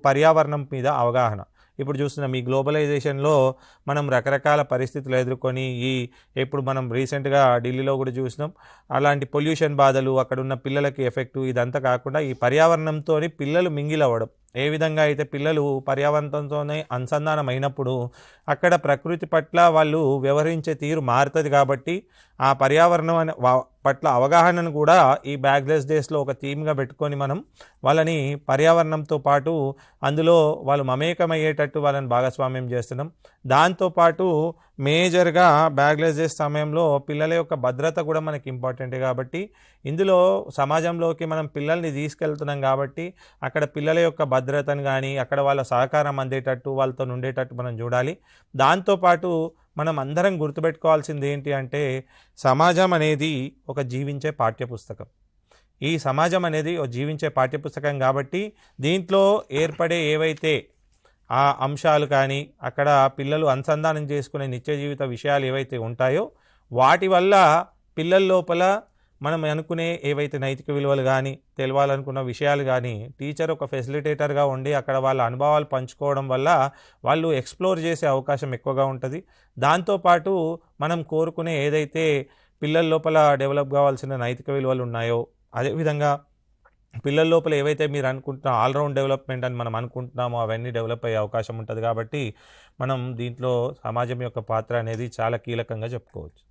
పర్యావరణం మీద అవగాహన. ఇప్పుడు చూస్తున్నాం ఈ గ్లోబలైజేషన్లో మనం రకరకాల పరిస్థితులు ఎదుర్కొని ఇప్పుడు మనం రీసెంట్గా ఢిల్లీలో కూడా చూసినాం. అలాంటి పొల్యూషన్ బాధలు, అక్కడున్న పిల్లలకి ఎఫెక్టు, ఇదంతా కాకుండా ఈ పర్యావరణంతో పిల్లలు మింగిల్ అవ్వడం. ఏ విధంగా అయితే పిల్లలు పర్యావరణంతోనే అనుసంధానం అయినప్పుడు అక్కడ ప్రకృతి పట్ల వాళ్ళు వ్యవహరించే తీరు మారుతుంది. కాబట్టి ఆ పర్యావరణం పట్ల అవగాహనను కూడా ఈ బ్యాగ్లెస్ డేస్లో ఒక థీమ్గా పెట్టుకొని మనం వాళ్ళని పర్యావరణంతో పాటు అందులో వాళ్ళు మమేకమయ్యేటట్టు వాళ్ళని భాగస్వామ్యం చేస్తున్నాం. దాంతోపాటు మేజర్గా బ్యాగ్లెస్ డేస్ సమయంలో పిల్లల యొక్క భద్రత కూడా మనకి ఇంపార్టెంట్. కాబట్టి ఇందులో సమాజంలోకి మనం పిల్లల్ని తీసుకెళ్తున్నాం కాబట్టి అక్కడ పిల్లల యొక్క భద్రతను కానీ అక్కడ వాళ్ళ సహకారం అందేటట్టు వాళ్ళతో ఉండేటట్టు మనం చూడాలి. దాంతోపాటు మనం అందరం గుర్తుపెట్టుకోవాల్సింది ఏంటి అంటే సమాజం అనేది ఒక జీవించే పాఠ్యపుస్తకం. ఈ సమాజం అనేది ఒక జీవించే పాఠ్యపుస్తకం కాబట్టి దీంట్లో ఏర్పడే ఏవైతే ఆ అంశాలు కానీ అక్కడ పిల్లలు అనుసంధానం చేసుకునే నిత్య జీవిత విషయాలు ఏవైతే ఉంటాయో వాటి వల్ల పిల్లల లోపల మనం అనుకునే ఏవైతే నైతిక విలువలు కానీ తెలవాలనుకున్న విషయాలు కానీ టీచర్ ఒక ఫెసిలిటేటర్గా ఉండి అక్కడ వాళ్ళ అనుభవాలు పంచుకోవడం వల్ల వాళ్ళు ఎక్స్ప్లోర్ చేసే అవకాశం ఎక్కువగా ఉంటుంది. దాంతోపాటు మనం కోరుకునే ఏదైతే పిల్లల లోపల డెవలప్ కావాల్సిన నైతిక విలువలు ఉన్నాయో అదేవిధంగా పిల్లల లోపల ఏవైతే మీరు అనుకుంటున్న ఆల్రౌండ్ డెవలప్మెంట్ అని మనం అనుకుంటున్నామో అవన్నీ డెవలప్ అయ్యే అవకాశం ఉంటుంది. కాబట్టి మనం దీంట్లో సమాజం యొక్క పాత్ర అనేది చాలా కీలకంగా చెప్పుకోవచ్చు.